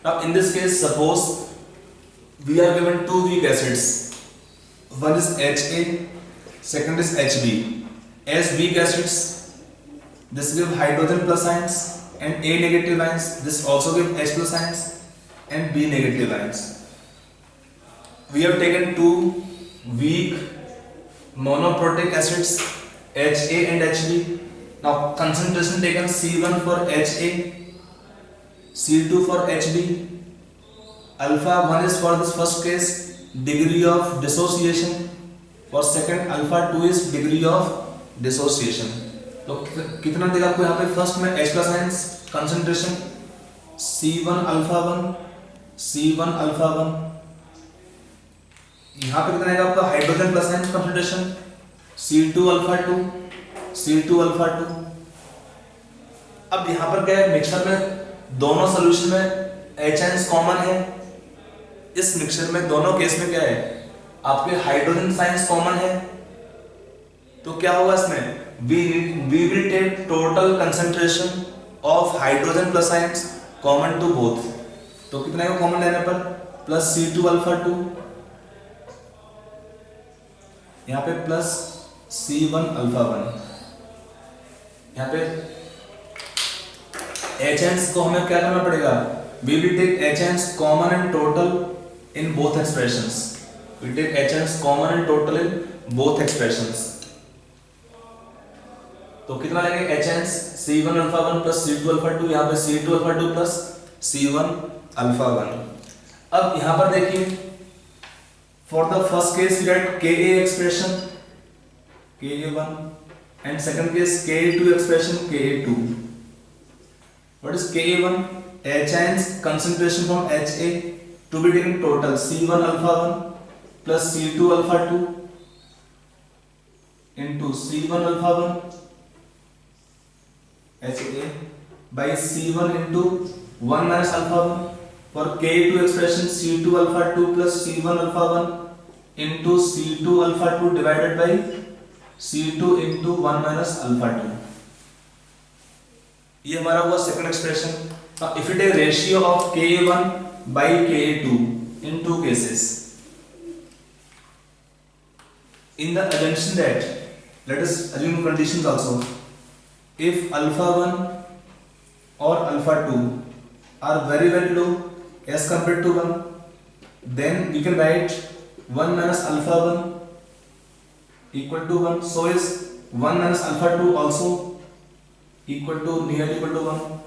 Now in this case, suppose we are given two weak acids. One is Ha, second is Hb. As weak acids, this give hydrogen plus ions and A negative ions. This also give H plus ions and B negative ions. We have taken two weak monoprotic acids, Ha and Hb. Now concentration taken C1 for Ha, C2 for Hb. Alpha 1 is for this first case degree of dissociation, for second alpha 2 is degree of dissociation. तो कितना देगा आपको यहाँ पे? First में H plus ions concentration C1 alpha 1, C1 alpha 1. यहाँ पे कितना आएगा आपका hydrogen plus ions concentration C2 alpha 2, C2 alpha 2. अब यहाँ पर क्या है, मिक्सचर में दोनों सॉल्यूशन में H आयंस कॉमन है. इस मिक्सचर में दोनों केस में क्या है, आपके हाइड्रोजन आयंस कॉमन है. तो क्या होगा इसमें, we will take total concentration of hydrogen plus ions common to both. तो कितना है कॉमन लेने पर, प्लस C2 अल्फा 2, यहाँ पे प्लस C1 अल्फा 1. यहाँ पे H आयंस को हमें क्या करना पड़ेगा, we will take H ions common and total in both expressions. We take H ions common and total in both expressions. तो कितना लेंगे H ions C1 alpha 1 plus C2 alpha 2. यहाँ पे C2 alpha 2 plus C1 alpha 1. अब यहाँ पर देखिए, for the first case we get Ka expression Ka1 and second case Ka2 expression Ka2. What is Ka1? H ions concentration from Ha to be taken total C1 alpha 1 plus C2 alpha 2 into C1 alpha 1 Ha by C1 into 1 minus alpha 1. For K2 expression C2 alpha 2 plus C1 alpha 1 into C2 alpha 2 divided by C2 into 1 minus alpha 2. ये हमारा हुआ second expression. Now if you take ratio of Ka1 by Ka2 in two cases, in the assumption that, let us assume conditions also. If alpha 1 or alpha 2 are very low as compared to 1, then we can write 1 minus alpha 1 equal to 1. So is 1 minus alpha 2 also equal to nearly equal to 1.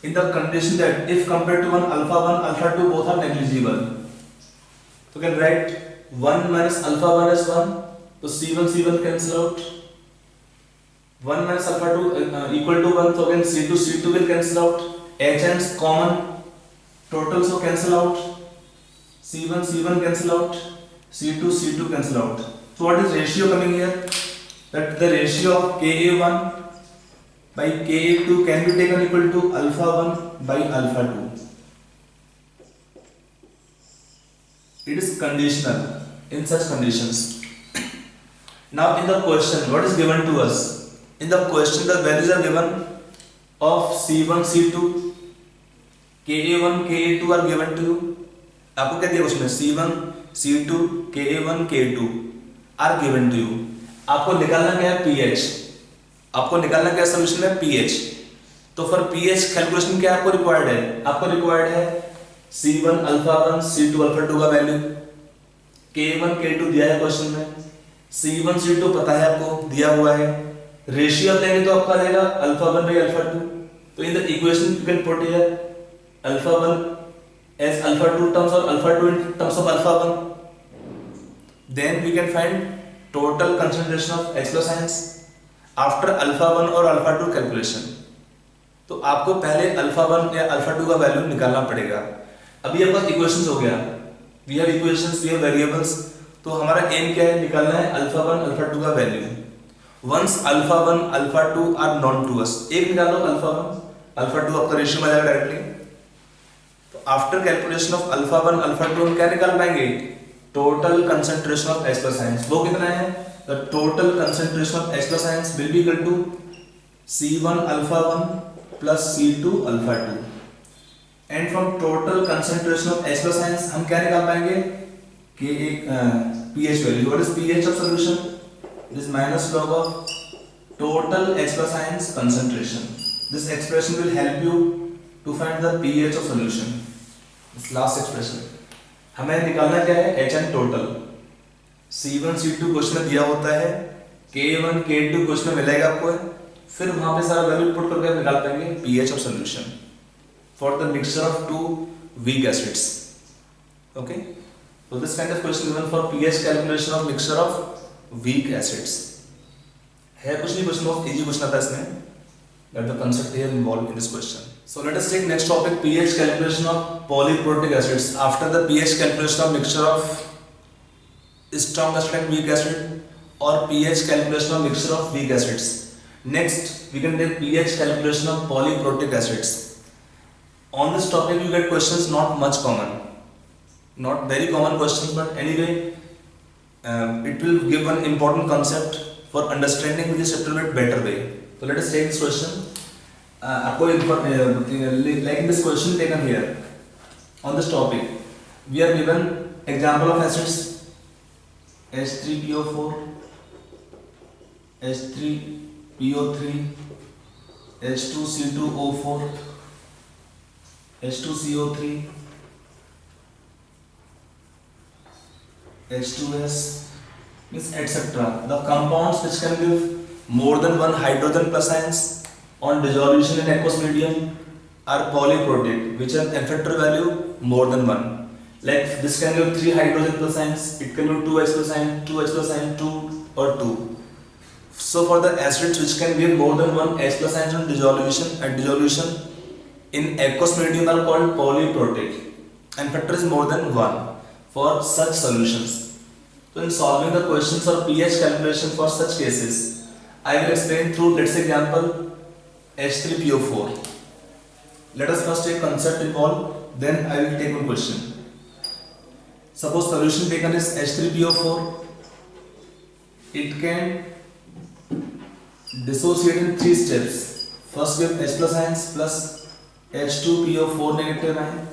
In the condition that if compared to 1 alpha 2 both are negligible, so we can write 1 minus alpha 1 as 1. So C1 cancel out. 1 minus alpha 2 equal to 1, so again C2 will cancel out. H ends common, total so cancel out. C1 cancel out. C2 cancel out. So what is ratio coming here? That the ratio of Ka1 by Ka2 can be taken equal to alpha 1 by alpha 2. It is conditional in such conditions. Now in the question, what is given to us? In the question, the values are given of C1, C2, Ka1, Ka2 are given to you. आपको क्या दिया उसमें? C1, C2, Ka1, Ka2 are given to you. आपको निकालना क्या है? pH. आपको निकालना क्या सोल्यूशन में? pH. तो for pH कैलकुलेशन क्या आपको रिक्वायर्ड है? आपको रिक्वायर्ड है C1 अल्फा 1, C2 अल्फा 2 का वैल्यू, K1, K2 दिया है क्वेश्चन में, C1, C2 पता है आपको, दिया हुआ है. रेशियो लेंगे तो आपका आएगा अल्फा 1 by अल्फा 2. तो in the equation you can put here alpha 1 as alpha 2 terms or alpha 2 in terms of alpha 1. Then we can find total concentration of H plus ions after alpha 1 और alpha 2 calculation. तो आपको पहले alpha 1 या alpha 2 का value निकालना पड़ेगा. अभी आपका इक्वेशंस हो गया, we have equations, we have variables. तो हमारा एम क्या है? निकालना है अल्फा 1 अल्फा 2 का value. Once alpha 1 alpha 2 are known to us, एक निकालो अल्फा 1 अल्फा 2 आपका रेशियो में आ जाएगा डायरेक्टली. तो after calculation of alpha 1 alpha 2 हम क्या निकाल पाएंगे? Total concentration of H plus ions. वो कितना है? The total concentration of H plus ions will be equal to C1 alpha 1 plus C2 alpha 2 and from total concentration of H plus ions हम क्या निकाल पाएंगे कि एक pH value. What is pH of solution? It is minus log of total H plus ions concentration. This expression will help you to find the pH of solution. This last expression. हमें निकालना क्या है? H and total. C1 C2 question में दिया होता है, K1 K2 question में मिलेगा आपको, फिर वहां पे सारा वैल्यू पुट करके निकाल पाएंगे pH of solution for the mixture of two weak acids. Okay? So this kind of question given for pH calculation of mixture of weak acids. है कुछ नहीं, क्वेश्चन बहुत इजी क्वेश्चन आता है इसमें. Let the concept here involved in this question. So let us take next topic, pH calculation of polyprotic acids. After the pH calculation of mixture of strong acid and weak acid or pH calculation of mixture of weak acids. Next we can take pH calculation of polyprotic acids. On this topic you get questions not much common, not very common questions, but anyway it will give one important concept for understanding this chapter bit better way. So let us take this question. आपको like in this question taken here on this topic, we are given example of acids H3PO4, H3PO3, H2C2O4, H2CO3, H2S, means etc. The compounds which can give more than one hydrogen plus ions on dissolution in aqueous medium are polyprotic, which have effector value more than one. Like this can give 3 hydrogen plus ions, it can give 2H plus ion, 2H plus ion, 2 or 2. So for the acids which can give more than one H plus ions on dissolution in aqueous medium are called polyprotic, and factor is more than 1 for such solutions. So in solving the questions or pH calculation for such cases, I will explain through let's say example H3PO4. Let us first take concept involved, then I will take one question. Suppose solution taken is H3PO4. It can dissociate in 3 steps. First give H plus ions plus H2PO4 negative ion.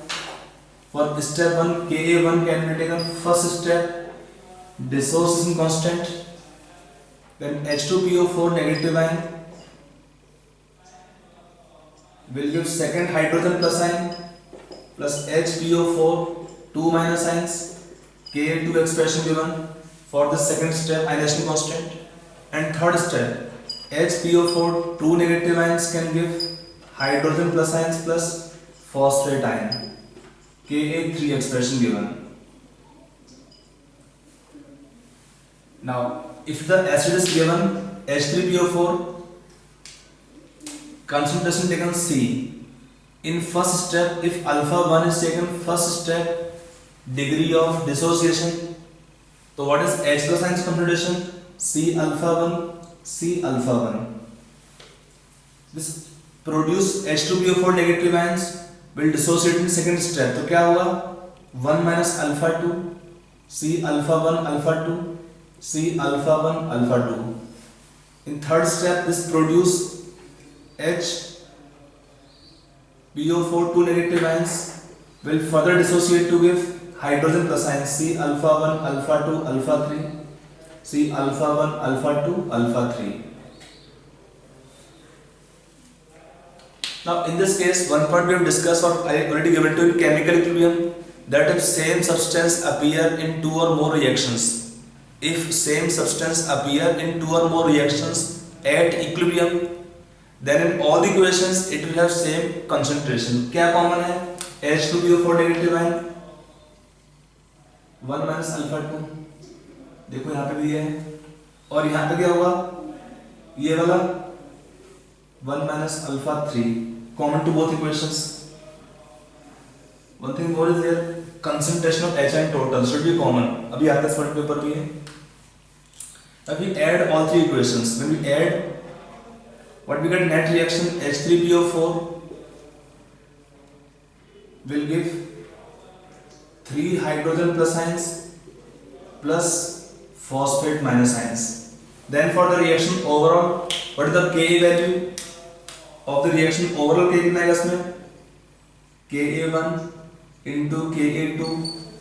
For step 1 Ka1 can be taken first step, dissociation constant, then H2PO4 negative ion will give second hydrogen plus ion plus HPO4 2 minus ions, Ka2 expression given for the second step ionization constant, and third step HPO4 2 negative ions can give hydrogen plus ions plus phosphate ion, Ka3 expression given. Now, if the acid is given H3PO4, concentration taken C. In first step, if alpha 1 is taken, first step degree of dissociation. So what is H plus ions concentration? C alpha 1, C alpha 1. This produce H2PO4 negative ions will dissociate in second step. तो क्या होगा? 1 minus alpha 2, C alpha 1 alpha 2. C alpha 1 alpha 2. In third step this produce H PO4 2 negative ions will further dissociate to give hydrogen plus ions, C alpha 1 alpha 2 alpha 3, C alpha 1 alpha 2 alpha 3. Now in this case one point we have discussed or I already given to in chemical equilibrium, that if same substance appear in 2 or more reactions, if same substance appear in 2 or more reactions at equilibrium, then in all the equations it will have same concentration. क्या common है? H2PO4 negative ion 1 minus alpha 2. देखो यहाँ पे भी है, और यहाँ पे क्या होगा? ये वाला 1 minus alpha 3 common to both equations. One thing more is there, concentration of H and total should be common. अभी आता है स्पॉट पेपर भी है. If we add all 3 equations, when we add, what we get net reaction H3PO4 will give 3 hydrogen plus ions plus phosphate minus ions. Then for the reaction overall, what is the Ka value of the reaction overall? K कितना है इसमें? Ka1 into Ka2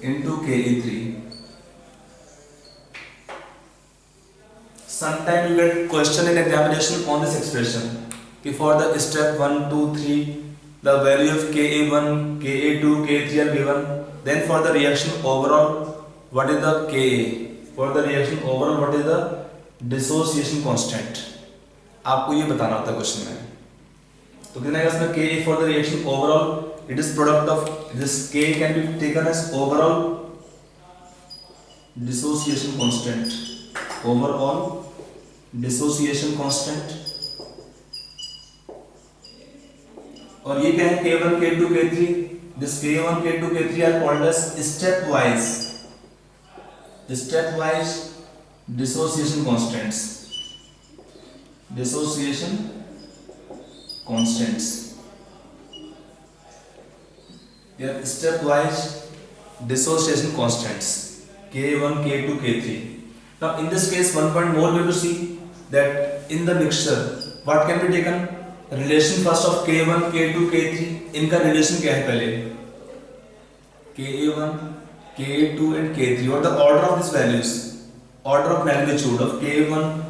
into Ka3. Sometimes you get question in examination on this expression. For the step 1, 2, 3, the value of Ka1, Ka2, Ka3 are given. Then for the reaction overall, what is the Ka? For the reaction overall, what is the dissociation constant? आपको ये बताना होता है question में. तो कितना है इसमें Ka for the reaction overall? It is product of this K can be taken as overall dissociation constant. Overall dissociation constant. और ये क्या है K1, K2, K3. This K1, K2, K3 are called as stepwise dissociation constants. Dissociation constants. They are stepwise dissociation constants. K1, K2, K3. Now in this case, one point more we have to see that in the mixture, what can be taken? Relation first of K1, K2, K3. इनका relation क्या है पहले? Ka1, Ka2 and K3. What are the order of these values? Order of magnitude of K1,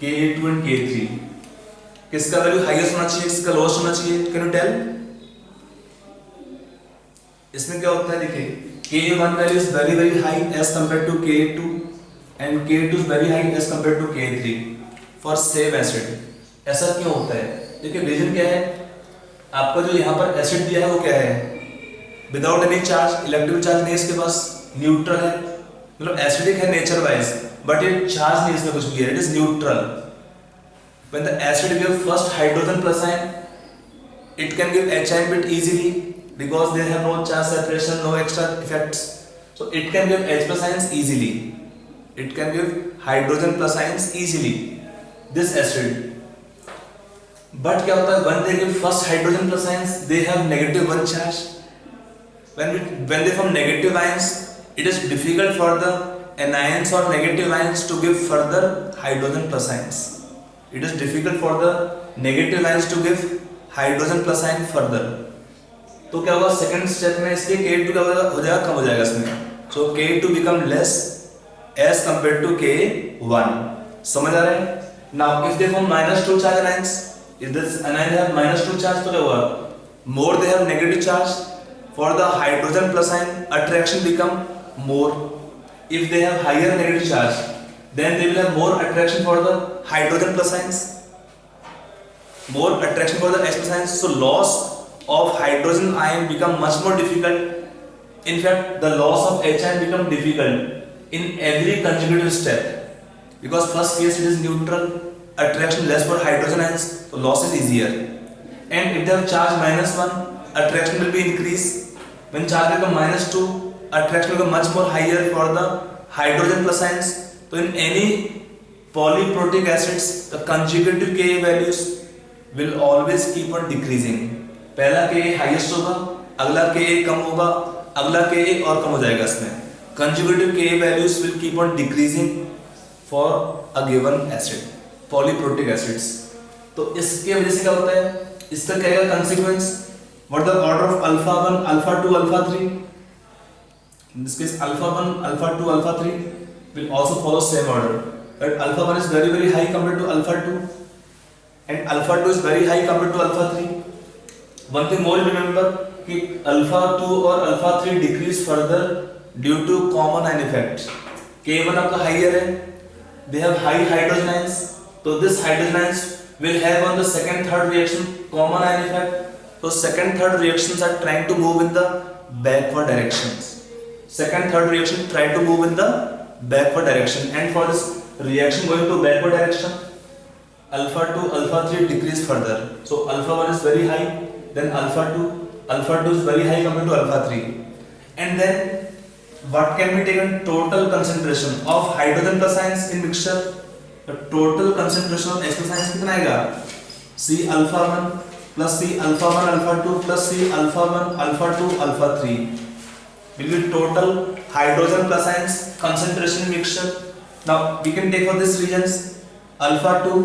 Ka2 and K3. किसका value highest होना चाहिए, किसका lowest होना चाहिए? Can you tell? इसमें क्या होता है देखिए, K1 value is very very high as compare to K2 and K2 is very high as compare to K3 for same acid. ऐसा क्यों होता है? देखिए रीजन क्या है, आपका जो यहाँ पर एसिड दिया है वो क्या है? Without any charge, electric charge नहीं इसके पास, न्यूट्रल है, मतलब एसिडिक है नेचर वाइज, बट ये चार्ज नहीं इसमें कुछ भी है, it is neutral. When the acid gives first hydrogen plus ion, it can give H ion bit easily because they have no charge separation, no extra effects. So it can give H plus ions easily. It can give hydrogen plus ions easily. This acid. But क्या होता है? When they give first hydrogen plus ions, they have negative one charge. When they form negative ions, it is difficult for the anions or negative ions to give further hydrogen plus ions. It is difficult for the negative ions to give hydrogen plus ion further. तो क्या होगा second step में, इसलिए K2 क्या हो जाएगा, कम हो जाएगा इसमें. So K2 become less as compared to K1. समझ आ रहा है? Now if they form -2 charge anions, if this anion have -2 charge तो क्या होगा? More they have negative charge, for the hydrogen plus ion attraction become more. If they have higher negative charge, then they will have more attraction for the hydrogen plus ions, more attraction for the H plus ions. So loss of hydrogen ion become much more difficult. In fact, the loss of H ion become difficult in every consecutive step, because first case it is neutral, attraction less for hydrogen ions, so loss is easier. And if they have charge -1, attraction will be increased. When charge become -2, attraction will become much more higher for the hydrogen plus ions. So in any polyprotic acids, the conjugative Ka values will always keep on decreasing. पहला Ka highest होगा, अगला Ka कम होगा, अगला Ka और कम हो जाएगा इसमें. Conjugative Ka values will keep on decreasing for a given acid, polyprotic acids. तो इसके वजह से क्या होता है, इसका क्या है consequence? What the order of alpha 1, alpha 2, alpha 3? In this case, alpha 1, alpha 2, alpha 3 will also follow same order. But alpha 1 is very very high compared to alpha 2, and alpha 2 is very high compared to alpha 3. One thing more remember कि alpha 2 और alpha 3 decrease further due to common ion effect. K1 आपका higher है, they have high hydrogen ions, so this hydrogen ions will have on the second third reaction common ion effect. So second third reactions are trying to move in the backward directions. Second third reaction try to move in the backward direction, and for this reaction going to backward direction, alpha 2, alpha 3 decrease further. So alpha 1 is very high, then alpha 2 is very high compared to alpha 3. And then what can be taken? Total concentration of hydrogen plus ions in mixture. The total concentration of H plus ions कितना आएगा? C alpha 1 plus C alpha 1 alpha 2 plus C alpha 1 alpha 2 alpha 3 will be total hydrogen plus ions concentration mixture. Now we can take for these regions alpha 2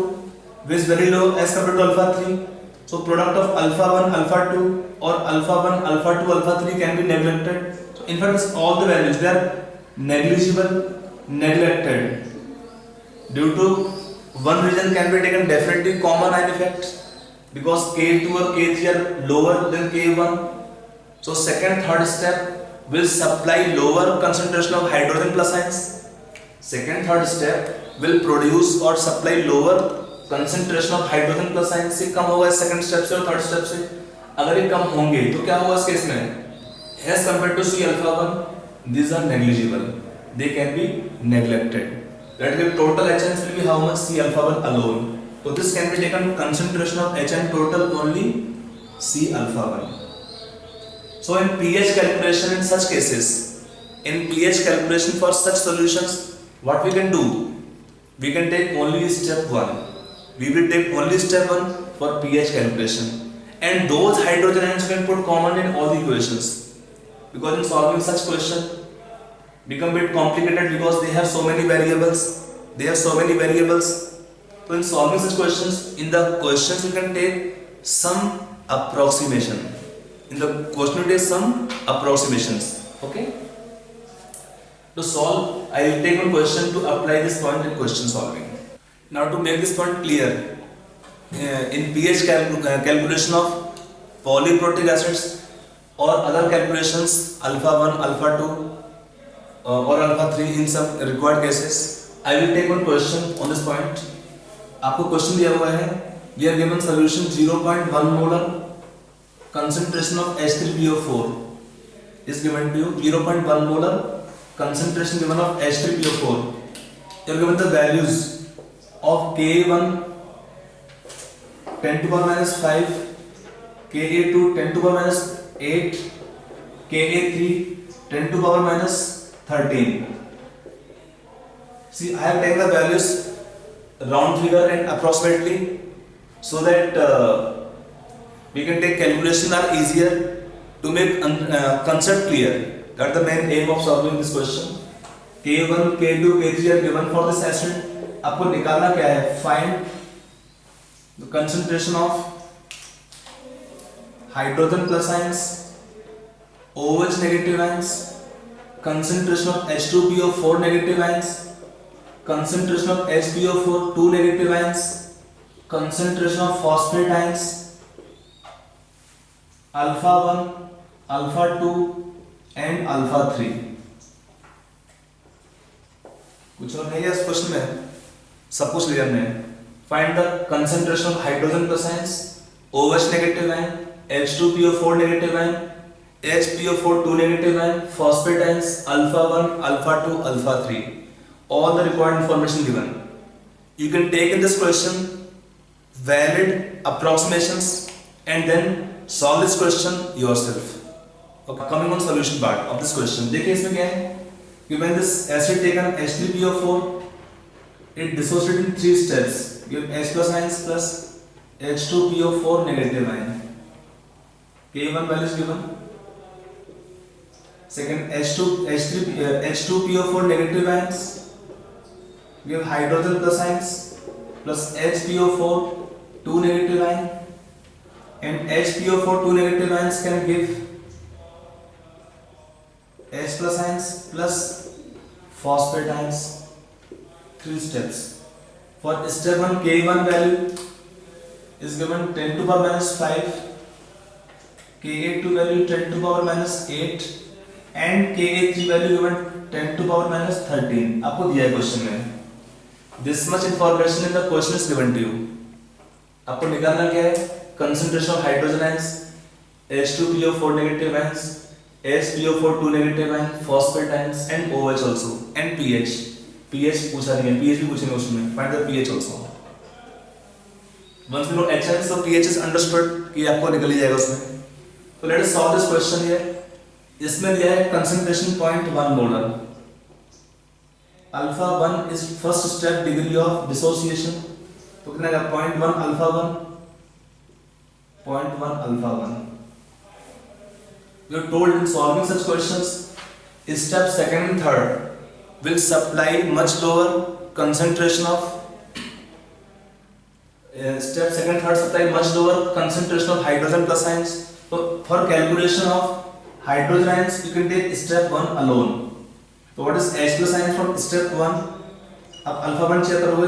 which is very low as compared to alpha 3, So product of alpha 1, alpha 2 or alpha 1, alpha 2, alpha 3 can be neglected. So in fact all the values they are negligible, neglected. Due to one reason can be taken definitely common ion effect, because K2 or K3 are lower than K1. So second, third step will supply lower concentration of hydrogen plus ions. Second, third step will produce or supply lower concentration of hydrogen plus ions. ये कम होगा second step से और third step से. अगर ये कम होंगे तो क्या होगा इस केस में? As compared to C alpha 1, these are negligible. They can be neglected. Let the total HN will be how much? C alpha 1 alone. So this can be taken concentration of HN total only C alpha 1. So in pH calculation in such cases, in pH calculation for such solutions, what we can do? We can take only step 1. We will take only step 1 for pH calculation. And those hydrogen ions we can put common in all the equations. Because in solving such question, become a bit complicated because they have so many variables. So in solving such questions, in the questions you can take some approximation. In the question you take some approximations. Okay. To solve, I will take one question to apply this point in question solving. Now to make this point clear, in pH calculation of polyprotic acids or other calculations, alpha 1, alpha 2 or alpha 3 in some required cases, I will take one question on this point. आपको question दिया हुआ है, we are given solution 0.1 molar concentration of H3PO4 is given to you. 0.1 molar concentration given of H3PO4. You are given the values of Ka1 10 to power minus 5, Ka2 10 to power minus 8, Ka3 10 to power minus 13. See, I have taken the values round figure and approximately, so that we can take calculation are easier to make concept clear. That's the main aim of solving this question. K1, K2, K3 are given for this acid. आपको निकालना क्या है? Find the concentration of hydrogen plus ions, OH negative ions, concentration of H2PO4 negative ions, concentration of HPO4 2 negative ions, concentration of phosphate ions, alpha 1, alpha 2 and alpha 3. कुछ और नहीं है इस question में? सब कुछ क्लियर नहीं है. Find the concentration of hydrogen plus ions, OH negative ion, H2PO4 negative ion, HPO4 2 negative ion, phosphate ions, alpha 1, alpha 2, alpha 3. All the required information given. You can take in this question valid approximations and then solve this question yourself. Okay, coming on solution part of this question. देखिए इसमें क्या है कि when this acid taken H3PO4, it dissociated in 3 steps. Give H plus ions plus H2PO4 negative ion. K1 value is given. Second H2PO4 negative ions. Give hydrogen plus ions plus HPO4 2 negative ion, and HPO4 2 negative ions can give H plus ions plus phosphate ions. 3 steps. For step 1, K1 value is given 10 to power minus 5, Ka2 value 10 to power minus 8 and Ka3 value given 10 to power minus 13. आपको दिया है question में. This much information in the question is given to you. आपको निकालना क्या है? Concentration of hydrogen ions, H2PO4 negative ions, HPO4 2 negative ion, phosphate ions and OH also, and pH. pH पूछा नहीं है, pH भी पूछेंगे उसमें. Find the pH also. Once we know HN, so pH is understood कि आपको निकल ही जाएगा उसमें. So let us solve this question here. इसमें दिया है concentration 0.1 molar. Alpha 1 is first step degree of dissociation. तो कितना का 0.1 alpha 1, 0.1 alpha 1. We are told in solving such questions, step second and third will supply much lower concentration of step second third supply much lower concentration of hydrogen plus ions. So for calculation of hydrogen ions you can take step 1 alone. So what is H plus ion from step 1? अब alpha 1 check करोगे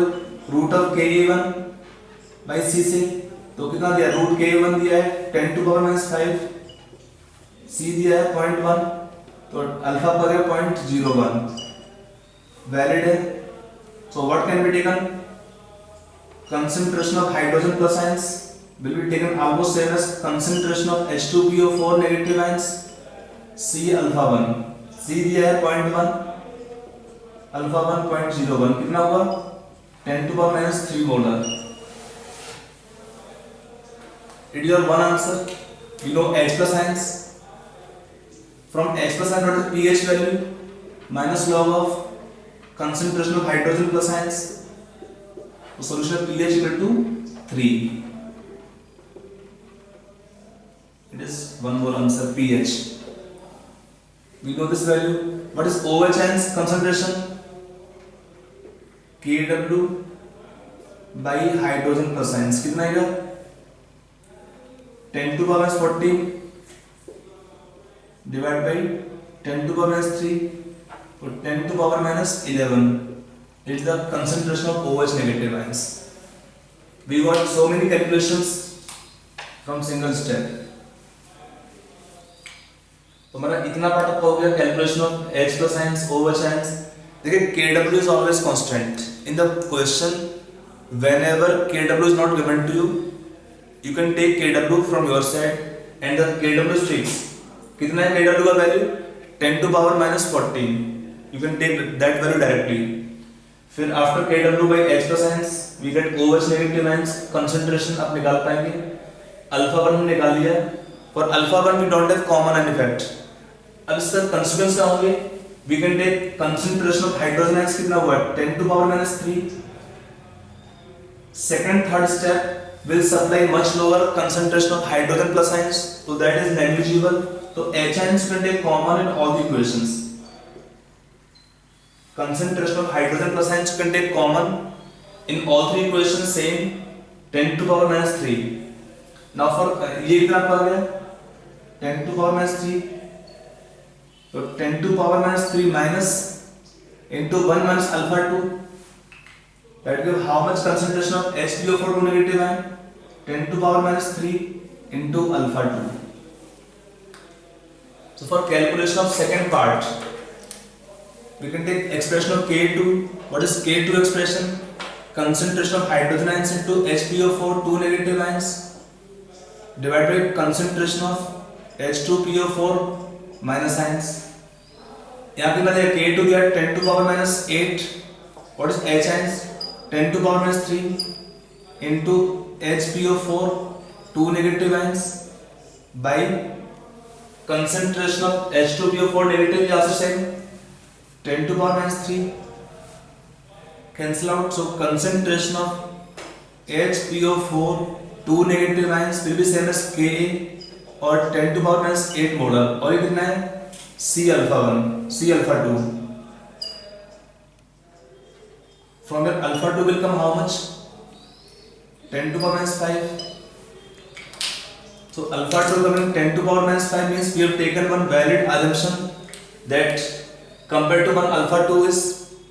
root of Ka1 by C से, तो कितना दिया root Ka1 दिया है 10 to power minus 5, C दिया है 0.1, तो अल्फा पर है 0.01 वैलिड है. So what can be taken? Concentration of hydrogen plus ions will be taken almost same as concentration of H2PO4 negative ions. C alpha 1, C दिया है 0.1, अल्फा 1 0.01, कितना हुआ 10 to power minus 3 molar. It is your one answer. You know H plus ions. From H plus ion what is pH value minus log of concentration of hydrogen plus ions. So solution of pH equal to 3. It is one more answer pH. We know this value. What is OH ions concentration? Kw by hydrogen plus ions कितना आएगा 10 to power minus 40 divided by 10 to power minus 3 or 10 to power minus 11. It is the concentration of OH negative ions. We got so many calculations from single step. तो हमारा इतना part up हो गया calculation of H plus ions, OH ions. देखिए Kw is always constant. In the question, whenever Kw is not given to you, you can take Kw from your side and the Kw is fixed. कितना है Kw का value 10 to power minus 14. You can take that value directly. फिर after Kw by H plus ions we get OH negative ions concentration आप निकाल पाएंगे. Alpha 1 हमने निकाल लिया. For alpha 1 we don't have common an effect. अब इसका consequence क्या होंगे? We can take concentration of hydrogen ions कितना हुआ 10 to power minus 3. Second third step will supply much lower concentration of hydrogen plus ions, so that is negligible. So H ions can take common in all the equations. Concentration of hydrogen plus ions can take common in all three equations same 10 to power minus 3. Now for ये कितना आ गया 10 to power minus 3, तो 10 to power minus 3 minus into 1 minus alpha 2, that gives how much concentration of HPO4 to negative ion 10 to power minus 3 into alpha 2. So for calculation of second part we can take expression of K2. What is K2 expression? Concentration of hydrogen ions into HPO4 2 negative ions divided by concentration of H2PO4 minus ions. यहाँ कितना दिया K2 दिया 10 to power minus 8. What is H ions? 10 to power minus 3 into HPO4 2 negative ions by concentration of H2PO4 negative is also same 10 to power minus 3 cancel out. So concentration of HPO4 2 negative ions will be same as Ka और 10 to power minus 8 molar. और ये कितना है C alpha 1 C alpha 2. From your alpha 2 will come how much 10 to power minus 5. So alpha 2 coming 10 to power minus 5 means we have taken one valid assumption that compared to 1 alpha 2 is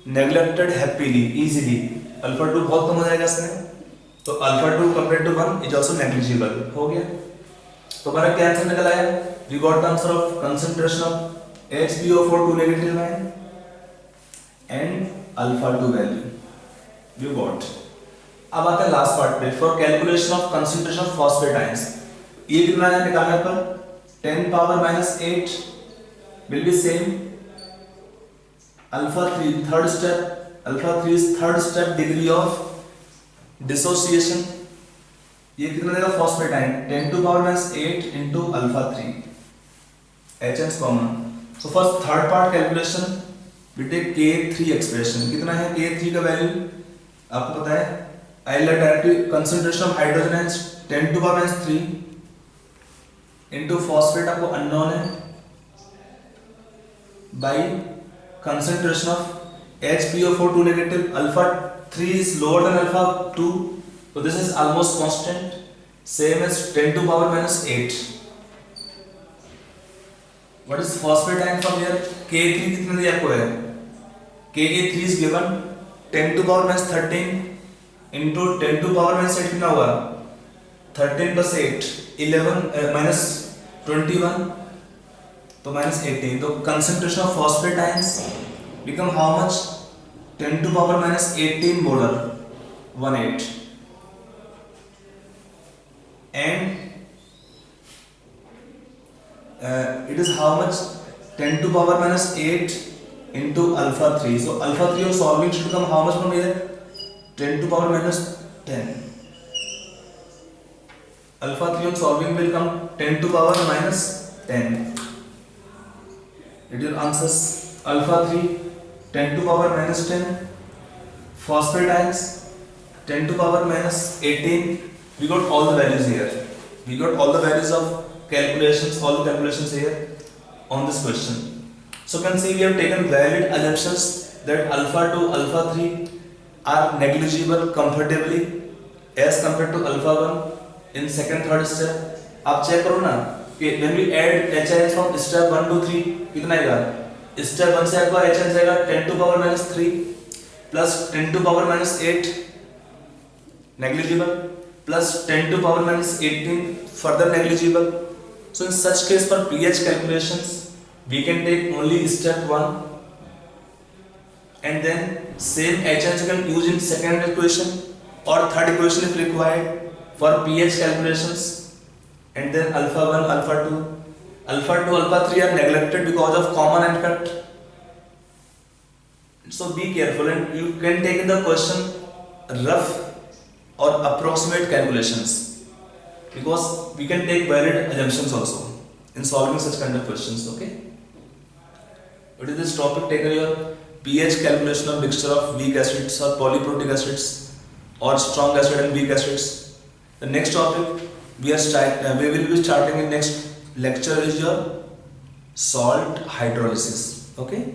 neglected happily easily. alpha 2 बहुत कम हो जाएगा इसमें, तो alpha 2 compared to 1 is also negligible. हो गया. तो हमारा क्या आंसर निकल आया? We got the answer of concentration of HPO4 2 negative ion and alpha 2 value. We got. अब आते हैं लास्ट पार्ट पे for calculation of concentration of phosphate ions. ये कितना है निकालने पर 10 power minus 8 will be same alpha 3 third step. Alpha 3 is third step degree of dissociation. ये कितना देगा phosphate ion 10 to power minus 8 into alpha 3. H is common. So for third part calculation we take K3 expression. कितना है K3 का value आपको पता है. I'll let directly concentration of hydrogen ions 10 to power minus 3 into phosphate आपको unknown है by concentration of HPO4 2 negative. Alpha 3 is lower than alpha 2, So this is almost constant, same as 10 to power minus 8. What is phosphatine from here? Ka3 कितना दिया आपको है? Ka3 is given 10 to power minus 13 into 10 to power minus 8 कितना हुआ? 13 plus 8 11 minus 21 तो minus 18. तो concentration of phosphatines become how much? 10 to power minus 18 molar 18 and it is how much? 10 to power minus 8 into alpha 3. So alpha 3 of solving should become how much from here? 10 to power minus 10. Alpha 3 on solving will come 10 to power minus 10. It is answers. Alpha 3 10 to power minus 10. Phosphatines 10 to power minus 18. We got all the values here. We got all the values of calculations, all the calculations here on this question. So you can see we have taken valid assumptions that alpha 2, alpha 3 are negligible comfortably as compared to alpha 1 in second, third step. आप check करो ना कि when we add HIs from step 1 to 3 कितना आएगा? Step 1 से आपका HI जाएगा 10 to power minus 3 plus 10 to power minus 8 negligible plus 10 to power minus 18 further negligible. So in such case for pH calculations we can take only step 1 and then same HIs you can use in second equation or third equation if required for pH calculations, and then alpha 1, alpha 2, alpha 2, alpha 3 are neglected because of common end cut. So be careful and you can take in the question rough or approximate calculations because we can take valid assumptions also in solving such kind of questions. Okay. What is this topic taken here? pH calculation of mixture of weak acids or polyprotic acids or strong acid and weak acids. The next topic we will be starting in next lecture is your salt hydrolysis. Okay.